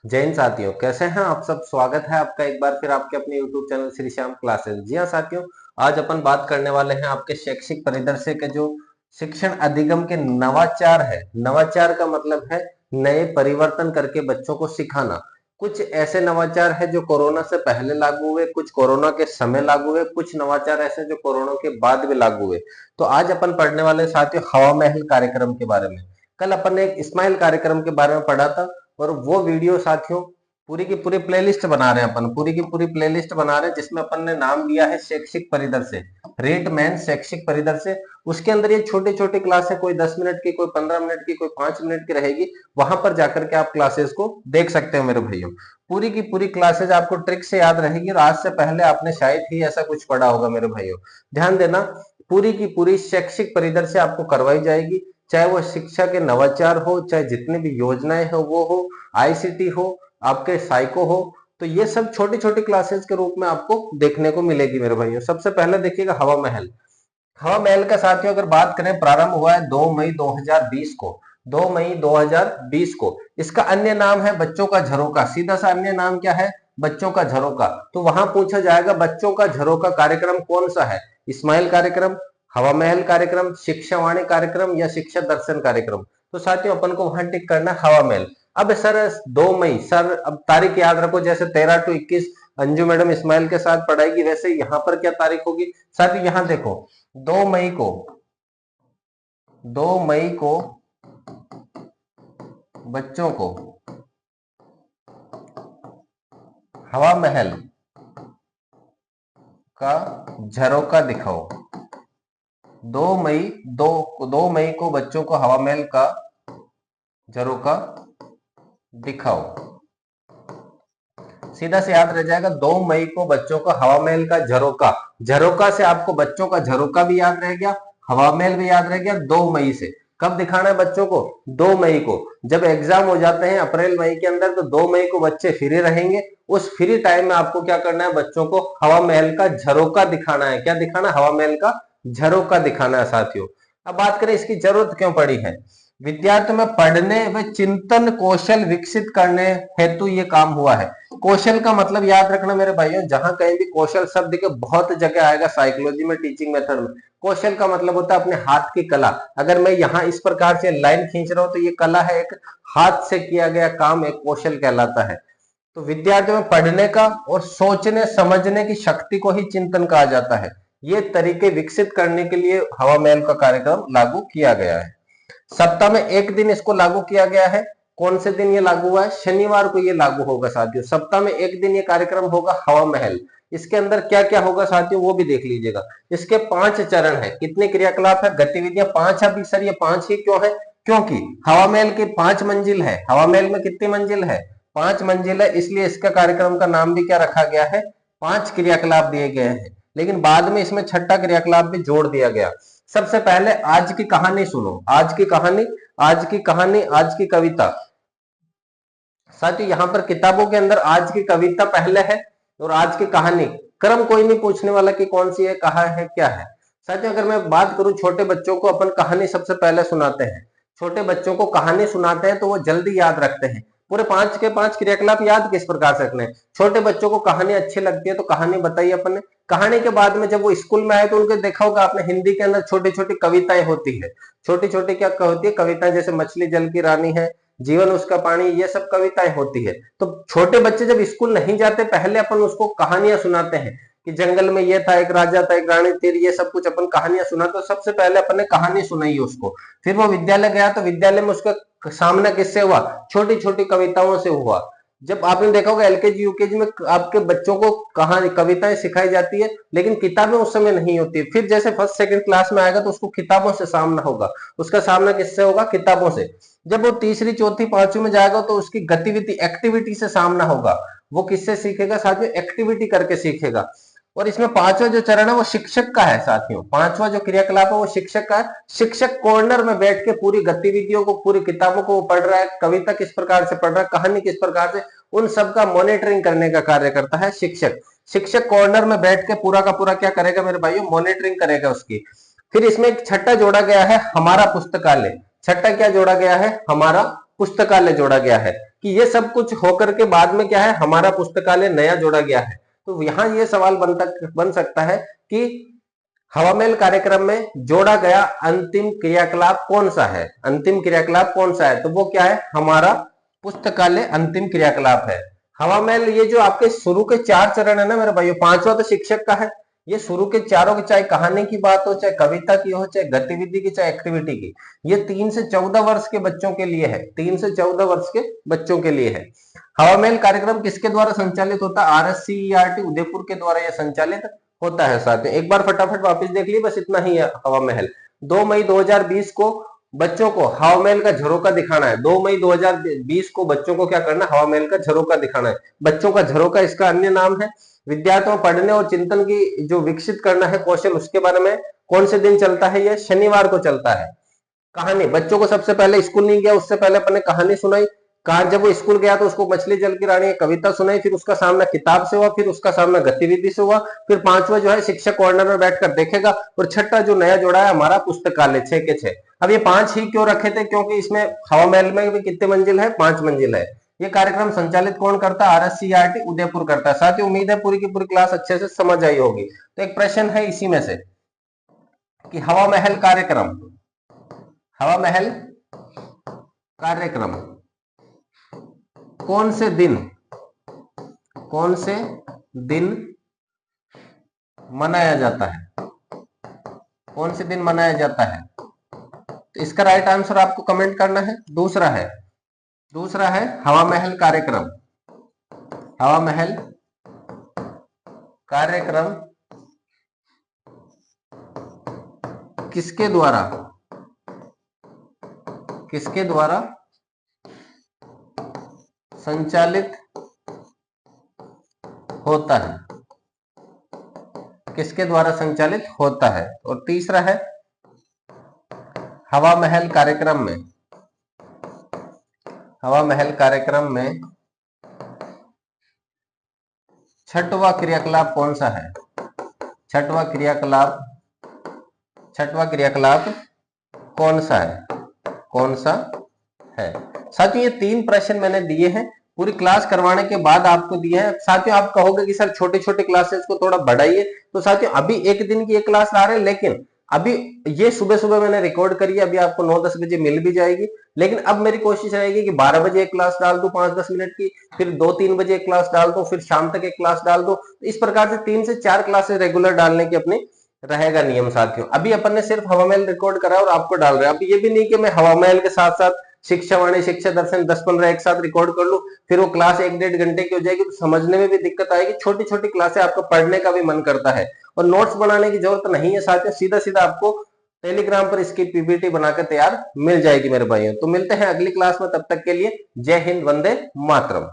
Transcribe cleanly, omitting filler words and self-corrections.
जय हिंद साथियों, कैसे हैं आप सब। स्वागत है आपका एक बार फिर आपके अपने YouTube channel Shri Shyam classes. जी हाँ साथियों, आज अपन बात करने वाले हैं आपके शैक्षिक परिदृश्य के जो शिक्षण अधिगम के नवाचार है। नवाचार का मतलब है नए परिवर्तन करके बच्चों को सिखाना। कुछ ऐसे नवाचार है जो कोरोना से पहले लागू हुए, कुछ कोरोना के समय लागू हुए, कुछ नवाचार ऐसे जो कोरोना के बाद भी लागू हुए। तो आज अपन पढ़ने वाले साथियों हवा महल कार्यक्रम के बारे में। कल अपन ने एक स्माइल कार्यक्रम के बारे में पढ़ा था, और वो वीडियो साथियों पूरी की पूरी प्लेलिस्ट बना रहे हैं अपन, पूरी की पूरी प्लेलिस्ट बना रहे हैं जिसमें अपन ने नाम दिया है शैक्षिक परिदृश्य, रेट मैन शैक्षिक परिदृश्य। उसके अंदर ये छोटे छोटे क्लास है, कोई 10 मिनट की, कोई 15 मिनट की, कोई 5 मिनट की रहेगी। वहां पर जाकर के आप क्लासेस को देख सकते हो मेरे भाइयों। पूरी की पूरी क्लासेज आपको ट्रिक से याद रहेगी, और आज से पहले आपने शायद ही ऐसा कुछ पढ़ा होगा मेरे भाइयों। ध्यान देना, पूरी की पूरी शैक्षिक परिदृश्य आपको करवाई जाएगी, चाहे वो शिक्षा के नवाचार हो, चाहे जितनी भी योजनाएं हो वो हो, आईसीटी हो, आपके साइको हो। तो ये सब छोटी छोटी क्लासेस के रूप में आपको देखने को मिलेगी मेरे भाइयों। सबसे पहले देखिएगा हवा महल। हवा महल का साथियों अगर बात करें, प्रारंभ हुआ है 2 मई 2020 को। 2 मई 2020 को। इसका अन्य नाम है बच्चों का झरोका। सीधा सा अन्य नाम क्या है? बच्चों का झरोका। तो वहां पूछा जाएगा बच्चों का झरोका कार्यक्रम कौन सा है? स्माइल कार्यक्रम, हवा महल कार्यक्रम, शिक्षावाणी कार्यक्रम या शिक्षा दर्शन कार्यक्रम। तो साथियों अपन को वहां टिक करना हवा महल। अब सर 2 मई, सर अब तारीख याद रखो, जैसे 13 to 21 अंजू मैडम इस्माइल के साथ पढ़ाएगी, वैसे यहाँ पर क्या तारीख होगी साथियों? यहाँ देखो, 2 मई को, 2 मई को बच्चों को हवा महल का झरोका दिखाओ। 2 मई, 2 मई को बच्चों को हवा महल का झरोका दिखाओ। सीधा से याद रह जाएगा, 2 मई को बच्चों को हवा महल का झरोका। झरोका से आपको बच्चों का झरोका भी याद रह गया, हवा महल भी याद रह गया। 2 मई से कब दिखाना है बच्चों को? 2 मई को। जब एग्जाम हो जाते हैं अप्रैल मई के अंदर, तो 2 मई को बच्चे फ्री रहेंगे। उस फ्री टाइम में आपको क्या करना है? बच्चों को हवा महल का झरोका दिखाना है। क्या दिखाना? हवा महल का झरोका दिखाना है साथियों। अब बात करें इसकी जरूरत क्यों पड़ी है। विद्यार्थियों में पढ़ने व चिंतन कौशल विकसित करने हेतु ये काम हुआ है। कौशल का मतलब याद रखना मेरे भाइयों, जहां कहीं भी कौशल शब्द के बहुत जगह आएगा साइकोलॉजी में, टीचिंग मेथड में। कौशल का मतलब होता है अपने हाथ की कला। अगर मैं यहाँ इस प्रकार से लाइन खींच रहा हूं तो ये कला है, एक हाथ से किया गया काम एक कौशल कहलाता है। तो विद्यार्थियों में पढ़ने का और सोचने समझने की शक्ति को ही चिंतन कहा जाता है। ये तरीके विकसित करने के लिए हवा महल का कार्यक्रम लागू किया गया है। सप्ताह में एक दिन इसको लागू किया गया है। कौन से दिन ये लागू हुआ है? शनिवार को ये लागू होगा साथियों। सप्ताह में एक दिन ये कार्यक्रम होगा हवा महल। इसके अंदर क्या क्या होगा साथियों वो भी देख लीजिएगा। इसके 5 चरण है। कितने क्रियाकलाप है, गतिविधियां 5 है। अभी सर ये 5 ही क्यों है? क्योंकि हवा महल की 5 मंजिल है। हवा महल में कितनी मंजिल है? 5 मंजिल है, इसलिए इसका कार्यक्रम का नाम भी क्या रखा गया है? 5 क्रियाकलाप दिए गए हैं। लेकिन बाद में इसमें छठा क्रियाकलाप भी जोड़ दिया गया। सबसे पहले आज की कहानी सुनो। आज की कहानी, आज की कहानी, आज की कविता। साथियों यहाँ पर किताबों के अंदर आज की कविता पहले है और आज की कहानी। क्रम कोई नहीं पूछने वाला कि कौन सी है, कहाँ है, क्या है। साथियों अगर मैं बात करूं, छोटे बच्चों को अपन कहानी सबसे पहले सुनाते हैं। छोटे बच्चों को कहानी सुनाते हैं तो वो जल्दी याद रखते हैं। पूरे 5 के 5 क्रियाकलाप याद किस प्रकार से रखने हैं। छोटे बच्चों को कहानी अच्छी लगती है तो कहानी बताइए अपन ने। कहानी के बाद में जब वो स्कूल में आए तो उनको देखा होगा आपने, हिंदी के अंदर छोटी छोटी कविताएं होती है। छोटी छोटी क्या होती है? कविताएं, जैसे मछली जल की रानी है, जीवन उसका पानी, ये सब कविताएं होती है। तो छोटे बच्चे जब स्कूल नहीं जाते, पहले अपन उसको कहानियां सुनाते हैं कि जंगल में ये था, एक राजा था, एक रानी थी, ये सब कुछ अपन कहानियां सुनाते। तो सबसे पहले अपन ने कहानी सुनाई उसको। फिर वो विद्यालय गया तो विद्यालय में उसका सामना किससे हुआ? छोटी छोटी कविताओं से हुआ। जब आपने देखा होगा एलकेजी यूकेजी में आपके बच्चों को कहानी कविताएं सिखाई जाती है, लेकिन किताबें उस समय नहीं होती। फिर जैसे फर्स्ट सेकंड क्लास में आएगा तो उसको किताबों से सामना होगा। उसका सामना किससे होगा? किताबों से। जब वो तीसरी चौथी पांचवी में जाएगा तो उसकी गतिविधि एक्टिविटी से सामना होगा। वो किससे सीखेगा साथियों? एक्टिविटी करके सीखेगा। और इसमें पांचवा जो चरण है वो शिक्षक का है साथियों। पांचवा जो क्रियाकलाप है वो शिक्षक का है। शिक्षक कॉर्नर में बैठ के पूरी गतिविधियों को, पूरी किताबों को पढ़ रहा है, कविता किस प्रकार से पढ़ रहा है, कहानी किस प्रकार से, उन सब का मॉनिटरिंग करने का कार्य करता है शिक्षक। शिक्षक कॉर्नर में बैठ के पूरा का पूरा क्या करेगा मेरे भाइयों? मॉनिटरिंग करेगा उसकी। फिर इसमें एक छठा जोड़ा गया है, हमारा पुस्तकालय। छठा क्या जोड़ा गया है? हमारा पुस्तकालय जोड़ा गया है। कि ये सब कुछ होकर के बाद में क्या है, हमारा पुस्तकालय नया जोड़ा गया है। तो यहाँ ये सवाल बन सकता है कि हवामहल कार्यक्रम में जोड़ा गया अंतिम क्रियाकलाप कौन सा है, अंतिम क्रियाकलाप कौन सा है, तो वो क्या है, हमारा पुस्तकालय अंतिम क्रियाकलाप है। हवामहल ये जो आपके शुरू के 4 चरण है ना मेरे भाइयों, 5वां तो शिक्षक का है, ये शुरू के चारों की, चाहे कहानी की बात हो, चाहे कविता की हो, चाहे गतिविधि की, चाहे एक्टिविटी की, ये 3 से 14 वर्ष के बच्चों के लिए है, 3 से 14 वर्ष के बच्चों के लिए है। हवामहल कार्यक्रम किसके द्वारा संचालित होता है, RSCERT उदयपुर के द्वारा यह संचालित होता है। साथियों एक बार फटाफट वापस देख लीजिए, बस इतना ही है। हवामहल 2 मई 2020 को बच्चों को हवामहल का झरोका दिखाना है। 2 मई 2020 को बच्चों को क्या करना है, हवामहल का झरोका दिखाना है। बच्चों का झरोका इसका अन्य नाम है। विद्यार्थियों पढ़ने और चिंतन की जो विकसित करना है कौशल, उसके बारे में कौन से दिन चलता है, यह शनिवार को चलता है। कहानी, बच्चों को सबसे पहले स्कूल नहीं गया उससे पहले अपने कहानी सुनाई। कहा जब वो स्कूल गया तो उसको मछली जल की रानी कविता सुनाई, फिर उसका सामना किताब से हुआ, फिर उसका सामना गतिविधि से हुआ, फिर 5वां जो है शिक्षक कॉर्नर में बैठकर देखेगा, और 6ठा जो नया जोड़ा है हमारा पुस्तकालय 6 के 6। अब ये 5 ही क्यों रखे थे, क्योंकि इसमें हवामहल में भी कितने मंजिल है, 5 मंजिल है। ये कार्यक्रम संचालित कौन करता है, RSCERT उदयपुर करता है। साथ ही उम्मीद है पूरी की पूरी क्लास अच्छे से समझ आई होगी। तो एक प्रश्न है इसी में से कि हवामहल कार्यक्रम, हवामहल कार्यक्रम कौन से दिन मनाया जाता है, कौन से दिन मनाया जाता है। तो इसका राइट आंसर आपको कमेंट करना है। दूसरा है हवामहल कार्यक्रम, हवामहल कार्यक्रम किसके द्वारा संचालित होता है, किसके द्वारा संचालित होता है। और तीसरा है हवामहल कार्यक्रम में 6वां क्रियाकलाप कौन सा है, 6वां क्रियाकलाप कौन सा है। साथियों ये 3 प्रश्न मैंने दिए हैं, पूरी क्लास करवाने के बाद आपको दिए हैं। साथियों आप कहोगे कि सर छोटे छोटे क्लासेस को थोड़ा बढ़ाइए, तो साथियों अभी एक दिन की एक क्लास ला रहे हैं, लेकिन अभी ये सुबह सुबह मैंने रिकॉर्ड करी है, अभी आपको 9-10 बजे मिल भी जाएगी। लेकिन अब मेरी कोशिश रहेगी कि 12 बजे एक क्लास डाल दूं 5-10 मिनट की, फिर 2-3 बजे एक क्लास डाल दूं, फिर शाम तक एक क्लास डाल दूं। इस प्रकार से 3 से 4 क्लासेस रेगुलर डालने की अपनी रहेगा नियम। साथियों अभी अपन ने सिर्फ हवामहल रिकॉर्ड करा और आपको डाल रहे हैं। अब ये भी नहीं कि मैं हवामहल के साथ साथ शिक्षा वाणी, शिक्षा दर्शन 10-15 एक साथ रिकॉर्ड कर लूं, फिर वो क्लास 1-1.5 घंटे की हो जाएगी, तो समझने में भी दिक्कत आएगी। छोटी छोटी क्लासें आपको पढ़ने का भी मन करता है, और नोट्स बनाने की जरूरत नहीं है। साथियों सीधा सीधा आपको टेलीग्राम पर इसकी पीपीटी बनाकर तैयार मिल जाएगी मेरे भाइयों। तो मिलते हैं अगली क्लास में, तब तक के लिए जय हिंद, वंदे मातरम।